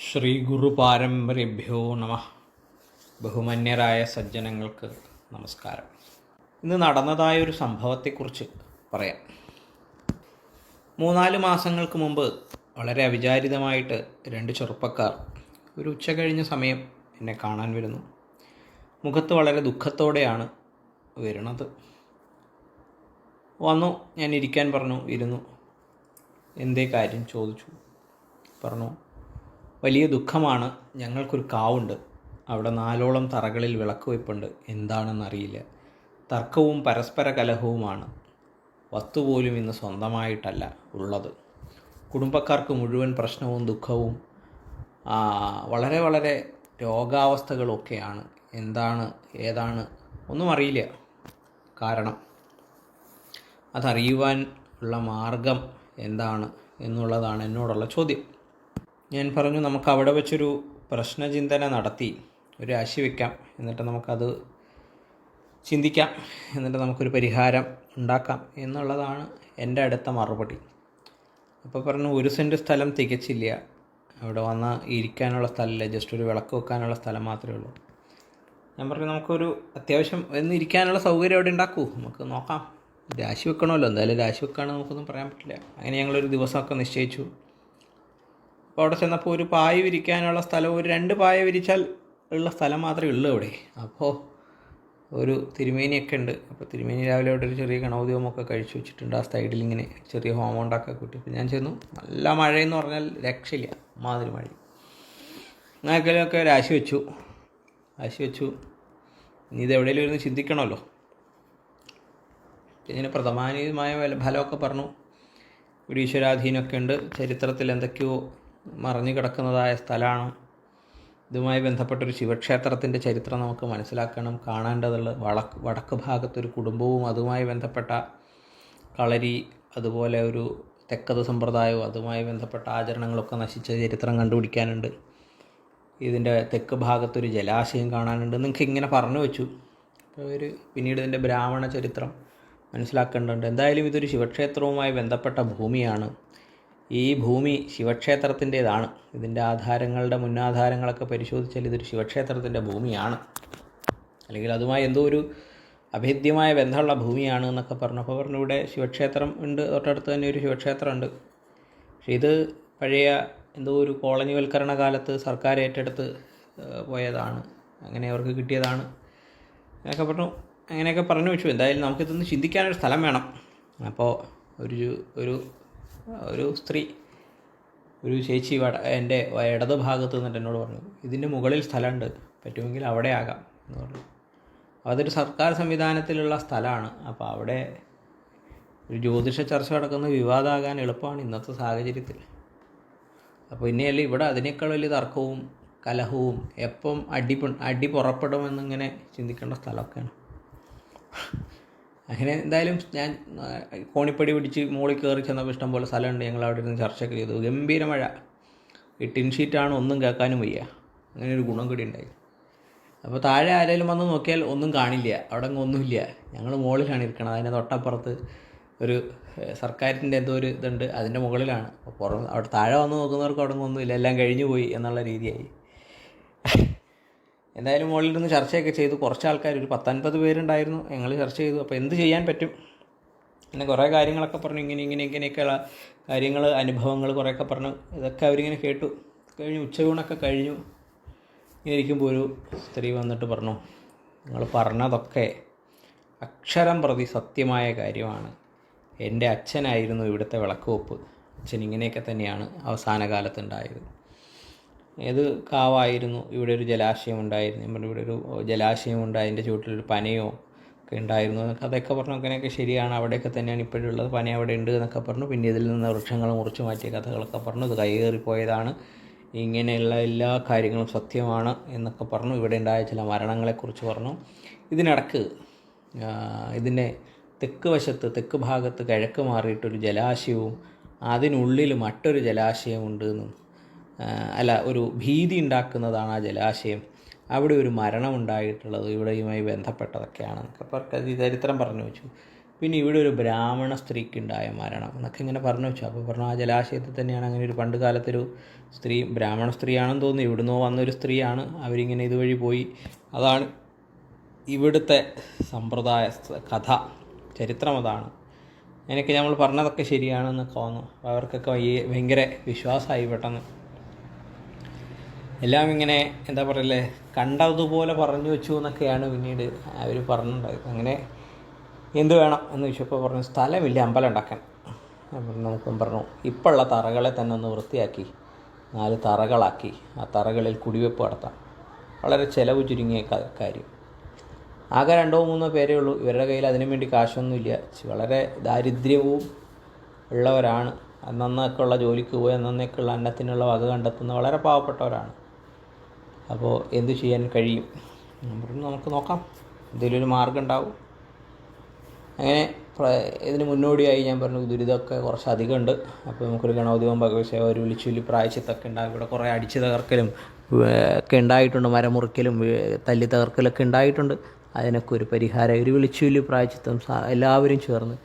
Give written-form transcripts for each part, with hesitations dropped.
ശ്രീ ഗുരു പാരമ്പര്യേഭ്യോ നമ. ബഹുമാന്യരായ സജ്ജനങ്ങൾക്ക് നമസ്കാരം. ഇന്ന് നടന്നതായൊരു സംഭവത്തെക്കുറിച്ച് പറയാം. 3-4 മാസങ്ങൾക്ക് മുമ്പ് വളരെ അവിചാരിതമായിട്ട് 2 ചെറുപ്പക്കാർ ഒരു ഉച്ച കഴിഞ്ഞ സമയം എന്നെ കാണാൻ വരുന്നു. മുഖത്ത് വളരെ ദുഃഖത്തോടെയാണ് വരുന്നത്. വന്നു, ഞാൻ ഇരിക്കാൻ പറഞ്ഞു, ഇരുന്നു. എന്തേ കാര്യം ചോദിച്ചു. പറഞ്ഞു, വലിയ ദുഃഖമാണ്, ഞങ്ങൾക്കൊരു കാവുണ്ട്, അവിടെ 4ഓളം തറകളിൽ വിളക്ക് വെപ്പുണ്ട്, എന്താണെന്നറിയില്ല. തർക്കവും പരസ്പര കലഹവുമാണ്. വസ്തു പോലും ഇന്ന് സ്വന്തമായിട്ടല്ല ഉള്ളത്. കുടുംബക്കാർക്ക് മുഴുവൻ പ്രശ്നവും ദുഃഖവും വളരെ വളരെ രോഗാവസ്ഥകളൊക്കെയാണ്. എന്താണ് ഏതാണ് ഒന്നും അറിയില്ല. കാരണം അതറിയുവാൻ ഉള്ള മാർഗം എന്താണ് എന്നുള്ളതാണ് എന്നോടുള്ള ചോദ്യം. ഞാൻ പറഞ്ഞു, നമുക്ക് അവിടെ വെച്ചൊരു പ്രശ്നചിന്തന നടത്തി ഒരു രാശി വയ്ക്കാം, എന്നിട്ട് നമുക്കത് ചിന്തിക്കാം, എന്നിട്ട് നമുക്കൊരു പരിഹാരം ഉണ്ടാക്കാം എന്നുള്ളതാണ് എൻ്റെ അടുത്ത മറുപടി. അപ്പോൾ പറഞ്ഞു, 1 സെൻറ്റ് സ്ഥലം തികച്ചില്ല, അവിടെ വന്ന് ഇരിക്കാനുള്ള സ്ഥലമില്ല, ജസ്റ്റ് ഒരു വിളക്ക് വെക്കാനുള്ള സ്ഥലം മാത്രമേ ഉള്ളൂ. ഞാൻ പറഞ്ഞു, നമുക്കൊരു അത്യാവശ്യം എന്ന് ഇരിക്കാനുള്ള സൗകര്യം അവിടെ ഉണ്ടാക്കൂ, നമുക്ക് നോക്കാം. രാശി വെക്കണമല്ലോ, എന്തായാലും രാശി വെക്കാണ്, നമുക്കൊന്നും പറയാൻ പറ്റില്ല. അങ്ങനെ ഞങ്ങളൊരു ദിവസമൊക്കെ നിശ്ചയിച്ചു. അപ്പോൾ അവിടെ ചെന്നപ്പോൾ ഒരു പായ വിരിക്കാനുള്ള സ്ഥലം, ഒരു 2 പായ വിരിച്ചാൽ ഉള്ള സ്ഥലം മാത്രമേ ഉള്ളൂ അവിടെ. അപ്പോൾ ഒരു തിരുമേനിയൊക്കെ ഉണ്ട്. അപ്പോൾ തിരുമേനി രാവിലെ അവിടെ ഒരു ചെറിയ ഗണപതിഹോമമൊക്കെ കഴിച്ചു വെച്ചിട്ടുണ്ട്. ആ സൈഡിൽ ഇങ്ങനെ ചെറിയ ഹോമം ഉണ്ടാക്കി കൂട്ടി. അപ്പോൾ ഞാൻ ചെന്നു. നല്ല മഴയെന്ന് പറഞ്ഞാൽ രക്ഷയില്ല, മാതിരി മഴ. അങ്ങനെയൊക്കെ രാശി വെച്ചു. ഇനി ഇത് എവിടെയെങ്കിലും ഇരുന്ന് ചിന്തിക്കണമല്ലോ. ഇതിന് പ്രധാനമായ ഫലമൊക്കെ പറഞ്ഞു. ഇവിടെ ഈശ്വരാധീനമൊക്കെ ഉണ്ട്, ചരിത്രത്തിൽ എന്തൊക്കെയോ മറഞ്ഞു കിടക്കുന്നതായ സ്ഥലമാണ്. ഇതുമായി ബന്ധപ്പെട്ടൊരു ശിവക്ഷേത്രത്തിൻ്റെ ചരിത്രം നമുക്ക് മനസ്സിലാക്കണം, കാണേണ്ടതുള്ള. വടക്ക് ഭാഗത്തൊരു കുടുംബവും അതുമായി ബന്ധപ്പെട്ട കളരി, അതുപോലെ ഒരു തെക്കത് സമ്പ്രദായവും അതുമായി ബന്ധപ്പെട്ട ആചരണങ്ങളൊക്കെ നശിച്ച ചരിത്രം കണ്ടുപിടിക്കാനുണ്ട്. ഇതിൻ്റെ തെക്ക് ഭാഗത്തൊരു ജലാശയം കാണാനുണ്ട്. നിങ്ങൾക്ക് ഇങ്ങനെ പറഞ്ഞു വെച്ചു. അപ്പോൾ പിന്നീട് ഇതിൻ്റെ ബ്രാഹ്മണ ചരിത്രം മനസ്സിലാക്കേണ്ടതുണ്ട്. എന്തായാലും ഇതൊരു ശിവക്ഷേത്രവുമായി ബന്ധപ്പെട്ട ഭൂമിയാണ്. ഈ ഭൂമി ശിവക്ഷേത്രത്തിൻ്റേതാണ്. ഇതിൻ്റെ ആധാരങ്ങളുടെ മുന്നാധാരങ്ങളൊക്കെ പരിശോധിച്ചാൽ ഇതൊരു ശിവക്ഷേത്രത്തിൻ്റെ ഭൂമിയാണ്, അല്ലെങ്കിൽ അതുമായി എന്തോ ഒരു അഭേദ്യമായ ബന്ധമുള്ള ഭൂമിയാണ് എന്നൊക്കെ പറഞ്ഞപ്പോൾ പറഞ്ഞു, ഇവിടെ ശിവക്ഷേത്രം ഉണ്ട്, തൊട്ടടുത്ത് തന്നെ ഒരു ശിവക്ഷേത്രമുണ്ട്. പക്ഷേ ഇത് പഴയ എന്തോ ഒരു കോളനിവൽക്കരണ കാലത്ത് സർക്കാർ ഏറ്റെടുത്ത് പോയതാണ്, അങ്ങനെ അവർക്ക് കിട്ടിയതാണ് അങ്ങനെയൊക്കെ പറഞ്ഞു വെച്ചു. എന്തായാലും നമുക്കിതൊന്ന് ചിന്തിക്കാനൊരു സ്ഥലം വേണം. അപ്പോൾ ഒരു സ്ത്രീ, ഒരു ചേച്ചി എൻ്റെ ഇടത് ഭാഗത്ത് നിന്നിട്ട് എന്നോട് പറഞ്ഞു, ഇതിൻ്റെ മുകളിൽ സ്ഥലമുണ്ട്, പറ്റുമെങ്കിൽ അവിടെ ആകാം എന്ന് പറഞ്ഞു. അതൊരു സർക്കാർ സംവിധാനത്തിലുള്ള സ്ഥലമാണ്. അപ്പോൾ അവിടെ ഒരു ജ്യോതിഷ ചർച്ച നടക്കുന്ന വിവാദമാകാൻ എളുപ്പമാണ് ഇന്നത്തെ സാഹചര്യത്തിൽ. അപ്പോൾ ഇനിയല്ല ഇവിടെ അതിനേക്കാൾ വലിയ തർക്കവും കലഹവും എപ്പം അടി പുറപ്പെടുമെന്നിങ്ങനെ ചിന്തിക്കേണ്ട സ്ഥലമൊക്കെയാണ്. അങ്ങനെ എന്തായാലും ഞാൻ കോണിപ്പടി പിടിച്ച് മുകളിൽ കയറി ചെന്നപ്പോൾ ഇഷ്ടം പോലെ സ്ഥലമുണ്ട്. ഞങ്ങൾ അവിടെ ഇരുന്ന് ചർച്ചയൊക്കെ ചെയ്തു. ഗംഭീര മഴ, ഈ ടിൻ ഷീറ്റാണ്, ഒന്നും കേൾക്കാനും വയ്യ. അങ്ങനെ ഒരു ഗുണം കൂടി ഉണ്ടായി. അപ്പോൾ താഴെ ആരെങ്കിലും വന്ന് നോക്കിയാൽ ഒന്നും കാണില്ല, അവിടെ അങ്ങ് ഒന്നുമില്ല. ഞങ്ങൾ മുകളിലാണ് ഇരിക്കണം. അതിൻ്റെ തൊട്ടപ്പുറത്ത് ഒരു സർക്കാരിൻ്റെ എന്തോ ഒരു ഇതുണ്ട്, അതിൻ്റെ മുകളിലാണ്. അപ്പോൾ അവിടെ താഴെ വന്ന് നോക്കുന്നവർക്ക് അവിടെ ഒന്നുമില്ല, എല്ലാം കഴിഞ്ഞു പോയി എന്നുള്ള രീതിയായി. എന്തായാലും മുകളിൽ നിന്ന് ചർച്ചയൊക്കെ ചെയ്തു. കുറച്ച് ആൾക്കാർ, ഒരു 10-50 പേരുണ്ടായിരുന്നു. ഞങ്ങൾ ചർച്ച ചെയ്തു. അപ്പോൾ എന്ത് ചെയ്യാൻ പറ്റും, പിന്നെ കുറേ കാര്യങ്ങളൊക്കെ പറഞ്ഞു. ഇങ്ങനെയൊക്കെയുള്ള കാര്യങ്ങൾ, അനുഭവങ്ങൾ കുറേയൊക്കെ പറഞ്ഞു. ഇതൊക്കെ അവരിങ്ങനെ കേട്ടു. കഴിഞ്ഞു, ഉച്ചയൂണൊക്കെ കഴിഞ്ഞു. ഇങ്ങനെ ഇരിക്കുമ്പോൾ ഒരു സ്ത്രീ വന്നിട്ട് പറഞ്ഞു, നിങ്ങൾ പറഞ്ഞതൊക്കെ അക്ഷരം പ്രതി സത്യമായ കാര്യമാണ്. എൻ്റെ അച്ഛനായിരുന്നു ഇവിടുത്തെ വിളക്കുവെപ്പ്. അച്ഛൻ ഇങ്ങനെയൊക്കെ തന്നെയാണ് അവസാന കാലത്തുണ്ടായത്. ഏത് കാവായിരുന്നു, ഇവിടെ ഒരു ജലാശയം ഉണ്ടായിരുന്നു, ഇവിടെ ഒരു ജലാശയമുണ്ട്, അതിൻ്റെ ചുവട്ടിലൊരു പനയോ ഒക്കെ ഉണ്ടായിരുന്നു എന്നൊക്കെ അതൊക്കെ പറഞ്ഞു. അങ്ങനെയൊക്കെ ശരിയാണ്, അവിടെയൊക്കെ തന്നെയാണ് ഇപ്പോഴുള്ളത്, പന അവിടെ ഉണ്ട് എന്നൊക്കെ പറഞ്ഞു. പിന്നെ ഇതിൽ നിന്ന് വൃക്ഷങ്ങൾ മുറിച്ച് മാറ്റിയ കഥകളൊക്കെ പറഞ്ഞു. ഇത് കൈയേറിപ്പോയതാണ്, ഇങ്ങനെയുള്ള എല്ലാ കാര്യങ്ങളും സത്യമാണ് എന്നൊക്കെ പറഞ്ഞു. ഇവിടെ ഉണ്ടായ ചില മരണങ്ങളെക്കുറിച്ച് പറഞ്ഞു. ഇതിനിടക്ക് ഇതിൻ്റെ തെക്ക് ഭാഗത്ത് കിഴക്ക് മാറിയിട്ടൊരു ജലാശയവും അതിനുള്ളിൽ മറ്റൊരു ജലാശയമുണ്ട് എന്നും, ഒരു ഭീതി ഉണ്ടാക്കുന്നതാണ് ആ ജലാശയം, അവിടെ ഒരു മരണം ഉണ്ടായിട്ടുള്ളത് ഇവിടെയുമായി ബന്ധപ്പെട്ടതൊക്കെയാണ് എന്നൊക്കെ ചരിത്രം പറഞ്ഞു വെച്ചു. പിന്നെ ഇവിടെ ഒരു ബ്രാഹ്മണ സ്ത്രീക്കുണ്ടായ മരണം എന്നൊക്കെ ഇങ്ങനെ പറഞ്ഞു വെച്ചു. അപ്പോൾ പറഞ്ഞു ആ ജലാശയത്തിൽ തന്നെയാണ് അങ്ങനെ ഒരു പണ്ട് കാലത്തൊരു സ്ത്രീ, ബ്രാഹ്മണ സ്ത്രീയാണെന്ന് തോന്നുന്നു, ഇവിടുന്നോ വന്നൊരു സ്ത്രീയാണ്, അവരിങ്ങനെ ഇതുവഴി പോയി. അതാണ് ഇവിടുത്തെ സമ്പ്രദായ കഥ, ചരിത്രം അതാണ്. അങ്ങനെയൊക്കെ നമ്മൾ പറഞ്ഞതൊക്കെ ശരിയാണെന്നൊക്കെ തോന്നുന്നു. അവർക്കൊക്കെ ഭയങ്കര വിശ്വാസമായി പെട്ടെന്ന്. എല്ലാം ഇങ്ങനെ എന്താ പറയല്ലേ, കണ്ടതുപോലെ പറഞ്ഞു വെച്ചു എന്നൊക്കെയാണ് പിന്നീട് അവർ പറഞ്ഞിട്ടുണ്ടായത്. അങ്ങനെ എന്ത് വേണം എന്ന് ചോദിച്ചപ്പോൾ പറഞ്ഞു സ്ഥലമില്ല അമ്പലം ഉണ്ടാക്കാൻ. നമുക്കും പറഞ്ഞു ഇപ്പോഴുള്ള തറകളെ തന്നെ ഒന്ന് വൃത്തിയാക്കി 4 തറകളാക്കി ആ തറകളിൽ കുടിവെപ്പ് നടത്താം. വളരെ ചിലവ് ചുരുങ്ങിയ കാര്യം. ആകെ 2-3 പേരേ ഉള്ളൂ. ഇവരുടെ കയ്യിൽ അതിനു വേണ്ടി കാശൊന്നുമില്ല. വളരെ ദാരിദ്ര്യവും ഉള്ളവരാണ്. അന്നന്നൊക്കെയുള്ള ജോലിക്ക് പോയി അന്നന്നൊക്കെയുള്ള അന്നത്തിനുള്ള വക കണ്ടെത്തുന്ന വളരെ പാവപ്പെട്ടവരാണ്. അപ്പോൾ എന്തു ചെയ്യാൻ കഴിയും? നമുക്ക് നോക്കാം, എന്തെങ്കിലും ഒരു മാർഗ്ഗം ഉണ്ടാവും. അങ്ങനെ ഇതിന് മുന്നോടിയായി ഞാൻ പറഞ്ഞു ദുരിതമൊക്കെ കുറച്ച് അധികം ഉണ്ട്. അപ്പോൾ നമുക്കൊരു ഗണപതിയും ഭഗവത്സേവ ഒരു വിളിച്ചുല്ലി പ്രായശ്ചിത്തൊക്കെ ഉണ്ടാകും. ഇവിടെ കുറേ അടിച്ച് തകർക്കലും ഒക്കെ ഉണ്ടായിട്ടുണ്ട്, മരമുറിക്കലും തല്ലി തകർക്കലൊക്കെ ഉണ്ടായിട്ടുണ്ട്. അതിനൊക്കെ ഒരു പരിഹാരം ഒരു വിളിച്ചുല്ലി പ്രായശ്ചിത്തം എല്ലാവരും ചേർന്ന്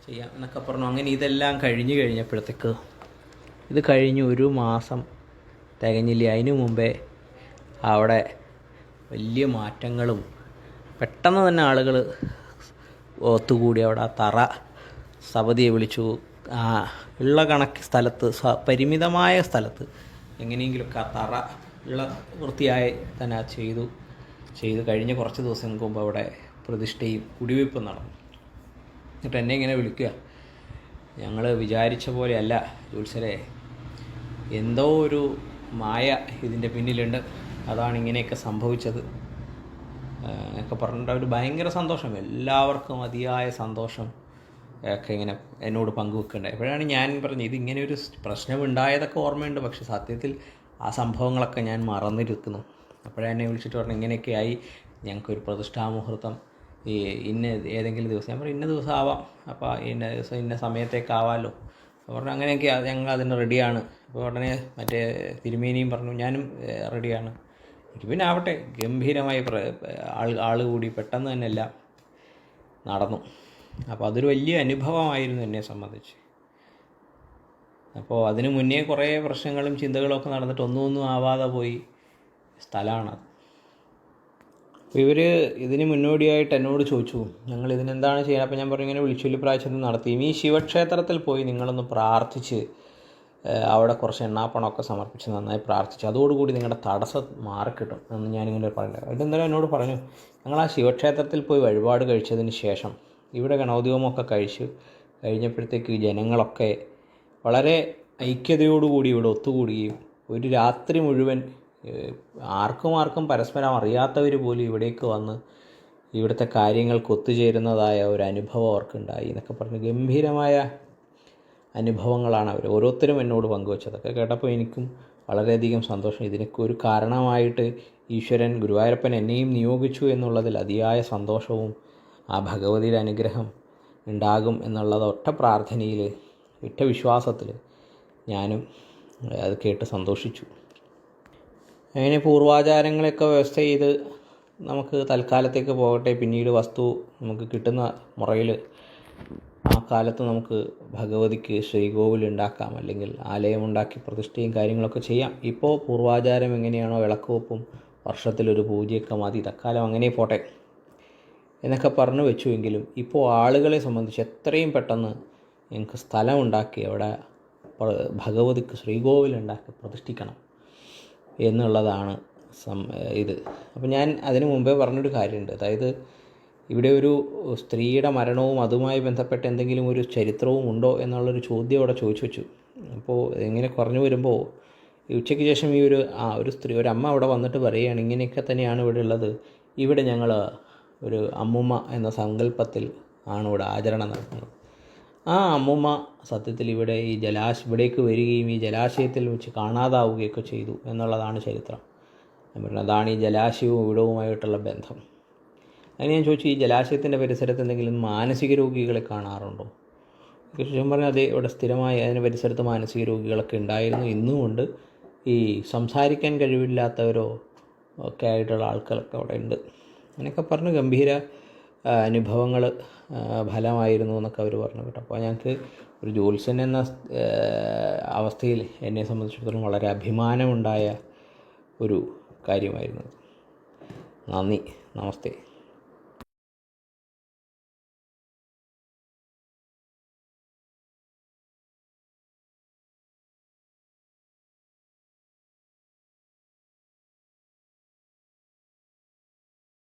ചെയ്യാം എന്നൊക്കെ പറഞ്ഞു. അങ്ങനെ ഇതെല്ലാം കഴിഞ്ഞപ്പോഴത്തേക്ക് ഇത് കഴിഞ്ഞ് 1 മാസം തികഞ്ഞില്ല. അതിനു മുമ്പേ അവിടെ വലിയ മാറ്റങ്ങളും പെട്ടെന്ന് തന്നെ ആളുകൾ ഒത്തുകൂടി അവിടെ ആ തറ സപതിയെ വിളിച്ചു. ഉള്ള കണക്ക് സ്ഥലത്ത് പരിമിതമായ സ്ഥലത്ത് എങ്ങനെയെങ്കിലുമൊക്കെ ആ തറ ഉള്ള വൃത്തിയായി തന്നെ ചെയ്തു കഴിഞ്ഞ് കുറച്ച് ദിവസങ്ങൾക്ക് മുമ്പ് അവിടെ പ്രതിഷ്ഠയും കുടിവയ്പ്പും നടന്നു. എന്നിട്ട് എന്നെ ഇങ്ങനെ വിളിക്കുക, ഞങ്ങൾ വിചാരിച്ച പോലെയല്ല ജോത്സ്യരെ, എന്തോ ഒരു മായ ഇതിൻ്റെ പിന്നിലുണ്ട്, അതാണ് ഇങ്ങനെയൊക്കെ സംഭവിച്ചത് ഒക്കെ പറഞ്ഞിട്ട് അവർ ഭയങ്കര സന്തോഷം, എല്ലാവർക്കും അതിയായ സന്തോഷം ഒക്കെ ഇങ്ങനെ എന്നോട് പങ്കുവെക്കുന്നുണ്ടായി. അപ്പോഴാണ് ഞാൻ പറഞ്ഞത് ഇതിങ്ങനെ ഒരു പ്രശ്നമുണ്ടായതൊക്കെ ഓർമ്മയുണ്ട്, പക്ഷെ സത്യത്തിൽ ആ സംഭവങ്ങളൊക്കെ ഞാൻ മറന്നിരിക്കുന്നു. അപ്പോഴാണ് എന്നെ വിളിച്ചിട്ട് പറഞ്ഞു ഇങ്ങനെയൊക്കെയായി, ഞങ്ങൾക്കൊരു പ്രതിഷ്ഠാമുഹൂർത്തം ഇന്ന ഏതെങ്കിലും ദിവസം. ഞാൻ പറഞ്ഞു ഇന്ന ദിവസം ആവാം, അപ്പോൾ ഇന്ന ദിവസം ഇന്ന സമയത്തേക്കാവാമല്ലോ. അപ്പോൾ പറഞ്ഞു അങ്ങനെയൊക്കെ ഞങ്ങൾ അതിന് റെഡിയാണ്. അപ്പോൾ ഉടനെ മറ്റേ തിരുമേനിയും പറഞ്ഞു ഞാനും റെഡിയാണ്. എനിക്ക് പിന്നെ ആവട്ടെ, ഗംഭീരമായി ആൾ കൂടി പെട്ടെന്ന് തന്നെ എല്ലാം നടന്നു. അപ്പോൾ അതൊരു വലിയ അനുഭവമായിരുന്നു എന്നെ സംബന്ധിച്ച്. അപ്പോൾ അതിനു മുന്നേ കുറേ പ്രശ്നങ്ങളും ചിന്തകളൊക്കെ നടന്നിട്ട് ഒന്നും ആവാതെ പോയി സ്ഥലമാണത്. അപ്പോൾ ഇവർ ഇതിന് മുന്നോടിയായിട്ട് എന്നോട് ചോദിച്ചു ഞങ്ങൾ ഇതിനെന്താണ് ചെയ്യുന്നത്. അപ്പോൾ ഞാൻ പറഞ്ഞു ഇങ്ങനെ വിളിച്ചുല്ലി പ്രായശ്ചിത്തം നടത്തിയും ഈ ശിവക്ഷേത്രത്തിൽ പോയി നിങ്ങളൊന്ന് പ്രാർത്ഥിച്ച് അവിടെ കുറച്ച് എണ്ണാപ്പണമൊക്കെ സമർപ്പിച്ച് നന്നായി പ്രാർത്ഥിച്ചു, അതോടുകൂടി നിങ്ങളുടെ തടസ്സം മാറിക്കിട്ടും എന്ന് ഞാനിങ്ങനെ പറയുന്നത്. ഇതെന്തായാലും എന്നോട് പറഞ്ഞു ഞങ്ങൾ ആ ശിവക്ഷേത്രത്തിൽ പോയി വഴിപാട് കഴിച്ചതിന് ശേഷം ഇവിടെ ഗണപതിഹോമമൊക്കെ കഴിഞ്ഞപ്പോഴത്തേക്ക് ജനങ്ങളൊക്കെ വളരെ ഐക്യതയോടുകൂടി ഇവിടെ ഒത്തുകൂടുകയും ഒരു രാത്രി മുഴുവൻ ആർക്കും പരസ്പരം അറിയാത്തവർ പോലും ഇവിടേക്ക് വന്ന് ഇവിടുത്തെ കാര്യങ്ങൾക്ക് ഒത്തുചേരുന്നതായ ഒരു അനുഭവം അവർക്കുണ്ടായി എന്നൊക്കെ പറഞ്ഞ് ഗംഭീരമായ അനുഭവങ്ങളാണ് അവർ ഓരോരുത്തരും എന്നോട് പങ്കുവച്ചതൊക്കെ കേട്ടപ്പോൾ എനിക്കും വളരെയധികം സന്തോഷം. ഇതിനൊക്കെ ഒരു കാരണമായിട്ട് ഈശ്വരൻ ഗുരുവായൂരപ്പൻ എന്നെയും നിയോഗിച്ചു എന്നുള്ളതിൽ അതിയായ സന്തോഷവും ആ ഭഗവതിയുടെ അനുഗ്രഹം ഉണ്ടാകും എന്നുള്ളത് ഒറ്റ പ്രാർത്ഥനയിൽ ഒറ്റ വിശ്വാസത്തിൽ ഞാനും അത് കേട്ട് സന്തോഷിച്ചു. അങ്ങനെ പൂർവാചാരങ്ങളെയൊക്കെ വ്യവസ്ഥ ചെയ്ത് നമുക്ക് തൽക്കാലത്തേക്ക് പോകട്ടെ, പിന്നീട് വസ്തു നമുക്ക് കിട്ടുന്ന മുറയിൽ ആ കാലത്ത് നമുക്ക് ഭഗവതിക്ക് ശ്രീകോവിൽ ഉണ്ടാക്കാം, അല്ലെങ്കിൽ ആലയമുണ്ടാക്കി പ്രതിഷ്ഠയും കാര്യങ്ങളൊക്കെ ചെയ്യാം. ഇപ്പോൾ പൂർവാചാരം എങ്ങനെയാണോ വിളക്കുവെപ്പും വർഷത്തിലൊരു പൂജയൊക്കെ മതി, തൽക്കാലം അങ്ങനെ പോട്ടെ എന്നൊക്കെ പറഞ്ഞു വെച്ചുവെങ്കിലും ഇപ്പോൾ ആളുകളെ സംബന്ധിച്ച് എത്രയും പെട്ടെന്ന് ഞങ്ങൾക്ക് സ്ഥലമുണ്ടാക്കി അവിടെ ഭഗവതിക്ക് ശ്രീകോവിലുണ്ടാക്കി പ്രതിഷ്ഠിക്കണം എന്നുള്ളതാണ് ഇത്. അപ്പോൾ ഞാൻ അതിനു മുമ്പേ പറഞ്ഞൊരു കാര്യമുണ്ട്. അതായത് ഇവിടെ ഒരു സ്ത്രീയുടെ മരണവും അതുമായി ബന്ധപ്പെട്ട എന്തെങ്കിലും ഒരു ചരിത്രവും ഉണ്ടോ എന്നുള്ളൊരു ചോദ്യം അവിടെ ചോദിച്ചു വെച്ചു. അപ്പോൾ ഇങ്ങനെ കുറഞ്ഞു വരുമ്പോൾ ഈ ഉച്ചയ്ക്ക് ശേഷം ഈ ഒരു സ്ത്രീ ഒരു അമ്മ അവിടെ വന്നിട്ട് പറയുകയാണ് ഇങ്ങനെയൊക്കെ തന്നെയാണ് ഇവിടെ ഉള്ളത്, ഇവിടെ ഞങ്ങൾ ഒരു അമ്മുമ്മ എന്ന സങ്കല്പത്തിൽ ആണ് ഇവിടെ ആചരണം നടത്തുന്നത്. ആ അമ്മുമ്മ സത്യത്തിൽ ഇവിടെ ഇവിടേക്ക് വരികയും ഈ ജലാശയത്തിൽ വെച്ച് കാണാതാവുകയൊക്കെ ചെയ്തു എന്നുള്ളതാണ് ചരിത്രം. അതാണ് ഈ ജലാശയവും ഇവിടവുമായിട്ടുള്ള ബന്ധം. അതിന് ഞാൻ ചോദിച്ചു ഈ ജലാശയത്തിൻ്റെ പരിസരത്ത് എന്തെങ്കിലും മാനസിക രോഗികളെ കാണാറുണ്ടോ? ശരിക്കും പറഞ്ഞാൽ അതെ, ഇവിടെ സ്ഥിരമായി അതിന് പരിസരത്ത് മാനസിക രോഗികളൊക്കെ ഉണ്ടായിരുന്നു, ഇന്നുമുണ്ട്. ഈ സംസാരിക്കാൻ കഴിവില്ലാത്തവരോ ഒക്കെ ആയിട്ടുള്ള ആൾക്കാരൊക്കെ അവിടെ ഉണ്ട്. അങ്ങനെയൊക്കെ പറഞ്ഞ് ഗംഭീര അനുഭവങ്ങൾ ഫലമായിരുന്നു എന്നൊക്കെ അവർ പറഞ്ഞു കേട്ടോ. അപ്പോൾ ഞങ്ങൾക്ക് ഒരു ജ്യോത്സ്യൻ എന്ന അവസ്ഥയിൽ എന്നെ സംബന്ധിച്ചിടത്തോളം വളരെ അഭിമാനമുണ്ടായ ഒരു കാര്യമായിരുന്നു. നന്ദി, നമസ്തേ.